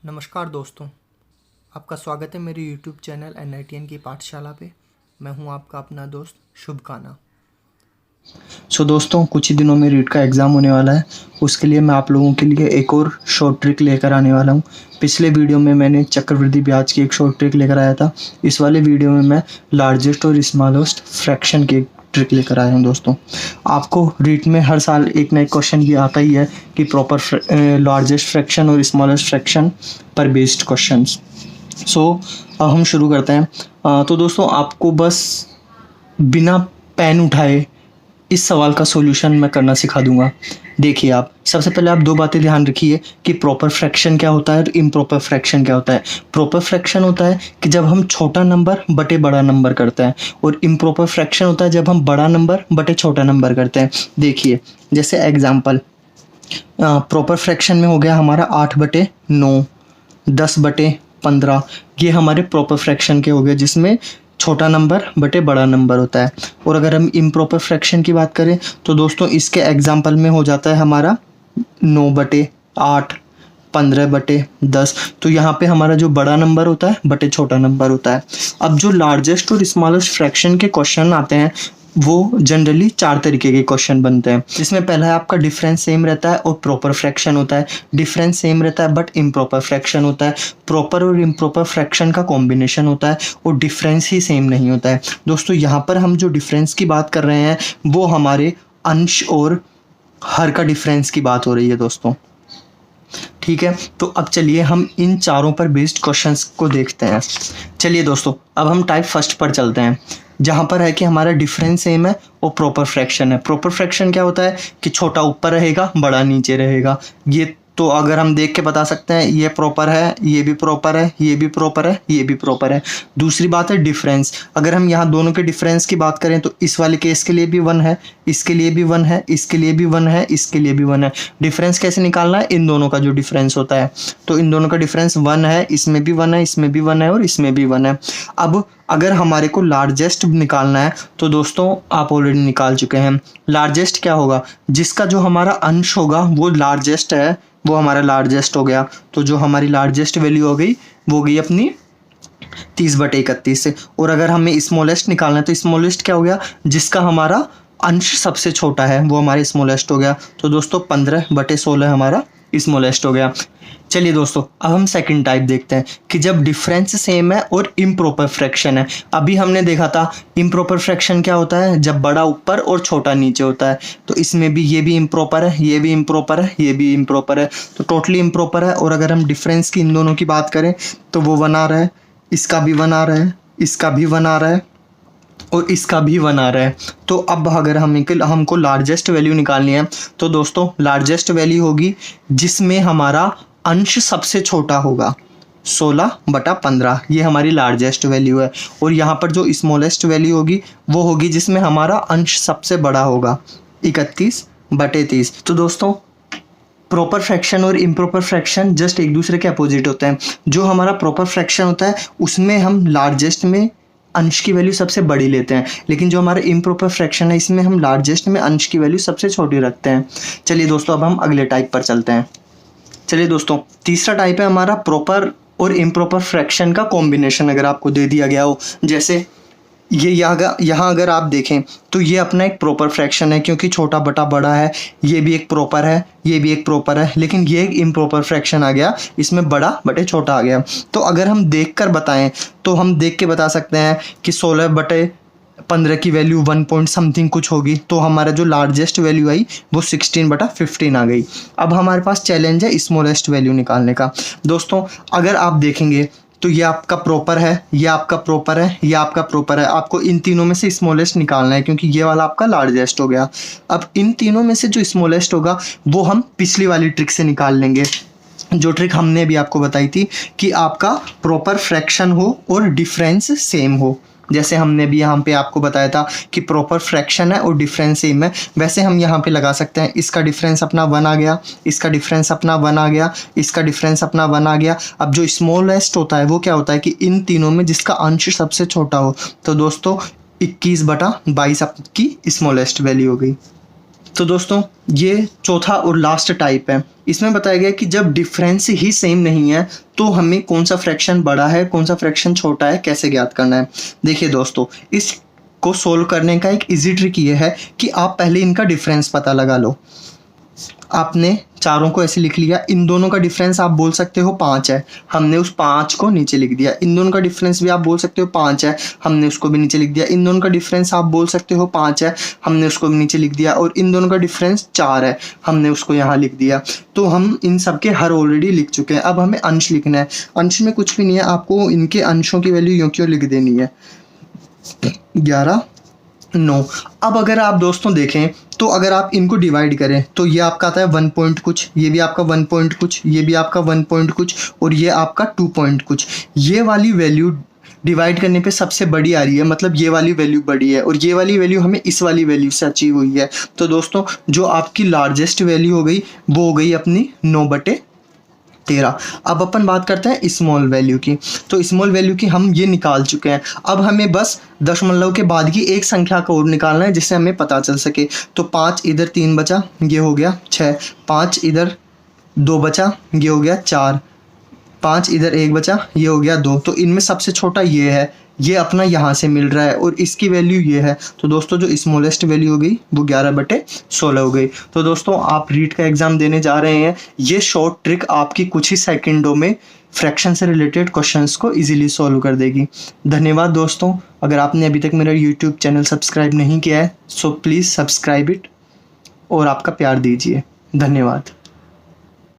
नमस्कार दोस्तों, आपका स्वागत है मेरे YouTube चैनल NITN की पाठशाला पे। मैं हूं आपका अपना दोस्त शुभ काना। दोस्तों, कुछ ही दिनों में रीट का एग्ज़ाम होने वाला है। उसके लिए मैं आप लोगों के लिए एक और शॉर्ट ट्रिक लेकर आने वाला हूं। पिछले वीडियो में मैंने चक्रवृद्धि ब्याज की एक शॉर्ट ट्रिक लेकर आया था। इस वाले वीडियो में मैं लार्जेस्ट और स्मॉलेस्ट फ्रैक्शन की ट्रिक लेकर आया हूँ। दोस्तों, आपको रीट में हर साल एक ना एक क्वेश्चन ये आता ही है कि प्रॉपर लार्जेस्ट फ्रैक्शन और स्मॉलेस्ट फ्रैक्शन पर बेस्ड क्वेश्चंस। अब हम शुरू करते हैं। तो दोस्तों, आपको बस बिना पेन उठाए इस सवाल का सॉल्यूशन मैं करना सिखा दूंगा। देखिए, आप सबसे पहले आप दो बातें ध्यान रखिए कि प्रॉपर फ्रैक्शन क्या होता है और इम्प्रॉपर फ्रैक्शन क्या होता है। प्रॉपर फ्रैक्शन होता है कि जब हम छोटा नंबर बटे बड़ा नंबर करते हैं, और इम्प्रॉपर फ्रैक्शन होता है जब हम बड़ा नंबर बटे छोटा नंबर करते हैं। देखिए, जैसे एग्जाम्पल, प्रॉपर फ्रैक्शन में हो गया हमारा 8/9, 10/15। ये हमारे प्रॉपर फ्रैक्शन के हो गए जिसमें छोटा नंबर बटे बड़ा नंबर होता है। और अगर हम इम्प्रॉपर फ्रैक्शन की बात करें तो दोस्तों, इसके एग्जाम्पल में हो जाता है हमारा 9/8, 15/10। तो यहाँ पे हमारा जो बड़ा नंबर होता है बटे छोटा नंबर होता है। अब जो लार्जेस्ट और स्मॉलेस्ट फ्रैक्शन के क्वेश्चन आते हैं वो जनरली 4 तरीके के क्वेश्चन बनते हैं। इसमें पहला है आपका डिफरेंस सेम रहता है और प्रॉपर फ्रैक्शन होता है। डिफरेंस सेम रहता है बट इम्प्रॉपर फ्रैक्शन होता है। प्रॉपर और इम्प्रॉपर फ्रैक्शन का कॉम्बिनेशन होता है और डिफरेंस ही सेम नहीं होता है। दोस्तों, यहाँ पर हम जो डिफरेंस की बात कर रहे हैं वो हमारे अंश और हर का डिफरेंस की बात हो रही है दोस्तों। ठीक है, तो अब चलिए हम इन चारों पर बेस्ड क्वेश्चंस को देखते हैं। चलिए दोस्तों, अब हम टाइप फर्स्ट पर चलते हैं, जहाँ पर है कि हमारा डिफरेंस सेम है और प्रॉपर फ्रैक्शन है। प्रॉपर फ्रैक्शन क्या होता है कि छोटा ऊपर रहेगा, बड़ा नीचे रहेगा। ये तो अगर हम देख के बता सकते हैं ये प्रॉपर है, ये भी प्रॉपर है, ये भी प्रॉपर है, ये भी प्रॉपर है। दूसरी बात है डिफरेंस। अगर हम यहाँ दोनों के डिफरेंस की बात करें तो इस वाले केस के लिए भी 1 है, इसके लिए भी 1 है, इसके लिए भी 1 है, इसके लिए भी 1 है। डिफरेंस कैसे निकालना है? इन दोनों का जो डिफरेंस होता है, तो इन दोनों का डिफरेंस 1 है, इसमें भी 1 है, इसमें भी 1 है और इसमें भी 1 है। अब अगर हमारे को लार्जेस्ट निकालना है तो दोस्तों, आप ऑलरेडी निकाल चुके हैं। लार्जेस्ट क्या होगा? जिसका जो हमारा अंश होगा वो लार्जेस्ट है, वो हमारा लार्जेस्ट हो गया। तो जो हमारी लार्जेस्ट वैल्यू हो गई वो हो गई अपनी 30/31 से। और अगर हमें स्मॉलेस्ट निकालना है तो स्मॉलेस्ट क्या हो गया? जिसका हमारा अंश सबसे छोटा है वो हमारा स्मॉलेस्ट हो गया। तो दोस्तों, 15/16 हमारा स्मॉलेस्ट हो गया। चलिए दोस्तों, अब हम सेकंड टाइप देखते हैं कि जब डिफरेंस सेम है और इम्प्रॉपर फ्रैक्शन है। अभी हमने देखा था इम्प्रॉपर फ्रैक्शन क्या होता है, जब बड़ा ऊपर और छोटा नीचे होता है। तो इसमें भी ये भी इम्प्रॉपर है, ये भी इम्प्रॉपर है, ये भी इम्प्रॉपर है, तो टोटली इम्प्रॉपर है। और अगर हम डिफरेंस की इन दोनों की बात करें तो वो 1 आ रहा है, इसका भी 1 आ रहा है, इसका भी 1 आ रहा है और इसका भी 1 आ रहा है। तो अब अगर हमको लार्जेस्ट वैल्यू निकालनी है तो दोस्तों, लार्जेस्ट वैल्यू होगी जिसमें हमारा अंश सबसे छोटा होगा। 16/15 ये हमारी लार्जेस्ट वैल्यू है। और यहाँ पर जो स्मॉलेस्ट वैल्यू होगी वो होगी जिसमें हमारा अंश सबसे बड़ा होगा, 31/30। तो दोस्तों, प्रॉपर फ्रैक्शन और इम्प्रॉपर फ्रैक्शन जस्ट एक दूसरे के अपोजिट होते हैं। जो हमारा प्रॉपर फ्रैक्शन होता है उसमें हम लार्जेस्ट में अंश की वैल्यू सबसे बड़ी लेते हैं, लेकिन जो हमारा इम्प्रॉपर फ्रैक्शन है इसमें हम लार्जेस्ट में अंश की वैल्यू सबसे छोटी रखते हैं। चलिए दोस्तों, अब हम अगले टाइप पर चलते हैं। चलिए दोस्तों, तीसरा टाइप है हमारा प्रॉपर और इम्प्रॉपर फ्रैक्शन का कॉम्बिनेशन अगर आपको दे दिया गया हो। जैसे ये यहाँ अगर आप देखें तो ये अपना एक प्रॉपर फ्रैक्शन है क्योंकि छोटा बटा बड़ा है। ये भी एक प्रॉपर है, ये भी एक प्रॉपर है, लेकिन ये एक इम्प्रॉपर फ्रैक्शन आ गया, इसमें बड़ा बटे छोटा आ गया। तो अगर हम देख कर बताएं तो हम देख के बता सकते हैं कि 16/15 की वैल्यू 1 पॉइंट समथिंग कुछ होगी। तो हमारा जो लार्जेस्ट वैल्यू आई वो 16/15 आ गई। अब हमारे पास चैलेंज है स्मॉलेस्ट वैल्यू निकालने का। दोस्तों, अगर आप देखेंगे तो ये आपका प्रॉपर है, ये आपका प्रॉपर है, ये आपका प्रॉपर है। आपको इन तीनों में से स्मॉलेस्ट निकालना है क्योंकि ये वाला आपका लार्जेस्ट हो गया। अब इन तीनों में से जो स्मॉलेस्ट होगा वो हम पिछली वाली ट्रिक से निकाल लेंगे, जो ट्रिक हमने भी आपको बताई थी कि आपका प्रॉपर फ्रैक्शन हो और डिफरेंस सेम हो। जैसे हमने भी यहाँ पे आपको बताया था कि प्रॉपर फ्रैक्शन है और डिफरेंस सेम है, वैसे हम यहाँ पे लगा सकते हैं। इसका डिफरेंस अपना 1 आ गया, इसका डिफरेंस अपना 1 आ गया, इसका डिफरेंस अपना 1 आ गया। अब जो स्मॉलेस्ट होता है वो क्या होता है कि इन तीनों में जिसका अंश सबसे छोटा हो। तो दोस्तों, 21/22 आपकी स्मॉलेस्ट वैल्यू हो गई। तो दोस्तों ये चौथा और लास्ट टाइप है। इसमें बताया गया है कि जब डिफरेंस ही सेम नहीं है तो हमें कौन सा फ्रैक्शन बड़ा है, कौन सा फ्रैक्शन छोटा है, कैसे ज्ञात करना है। देखिए दोस्तों, इस को सोल्व करने का एक इजी ट्रिक ये है कि आप पहले इनका डिफरेंस पता लगा लो। आपने चारों को ऐसे लिख लिया, इन दोनों का डिफरेंस आप बोल सकते हो 5 है, हमने उस 5 को नीचे लिख दिया। इन दोनों का डिफरेंस भी आप बोल सकते हो 5 है, हमने उसको भी नीचे लिख दिया। इन दोनों का डिफरेंस आप बोल सकते हो 5 है, हमने उसको भी नीचे लिख दिया। और इन दोनों का डिफरेंस 4 है, हमने उसको यहाँ लिख दिया। तो हम इन सब के हर ऑलरेडी लिख चुके हैं। अब हमें अंश लिखना है। अंश में कुछ भी नहीं है, आपको इनके अंशों की वैल्यू यूँ क्यों लिख देनी है, 11, 9। अब अगर आप दोस्तों देखें तो अगर आप इनको डिवाइड करें तो ये आपका आता है 1 पॉइंट कुछ, ये भी आपका 1 पॉइंट कुछ, ये भी आपका 1 पॉइंट कुछ, और ये आपका 2 पॉइंट कुछ। ये वाली वैल्यू डिवाइड करने पे सबसे बड़ी आ रही है, मतलब ये वाली वैल्यू बड़ी है, और ये वाली वैल्यू हमें इस वाली वैल्यू से अचीव हुई है। तो दोस्तों जो आपकी लार्जेस्ट वैल्यू हो गई वो हो गई अपनी 9/13। अब अपन बात करते हैं स्मॉल वैल्यू की। तो स्मॉल वैल्यू की हम ये निकाल चुके हैं। अब हमें बस दशमलव के बाद की एक संख्या को और निकालना है जिससे हमें पता चल सके। तो 5 इधर 3 बचा, ये हो गया 6। 5 इधर 2 बचा, ये हो गया 4। 5 इधर 1 बचा, ये हो गया 2। तो इनमें सबसे छोटा ये है, ये अपना यहाँ से मिल रहा है, और इसकी वैल्यू ये है। तो दोस्तों जो स्मॉलेस्ट वैल्यू हो गई वो 11/16 हो गई। तो दोस्तों आप रीट का एग्ज़ाम देने जा रहे हैं, ये शॉर्ट ट्रिक आपकी कुछ ही सेकंडों में फ्रैक्शन से रिलेटेड क्वेश्चंस को इजीली सॉल्व कर देगी। धन्यवाद दोस्तों। अगर आपने अभी तक मेरा यूट्यूब चैनल सब्सक्राइब नहीं किया है सो प्लीज़ सब्सक्राइब इट और आपका प्यार दीजिए। धन्यवाद।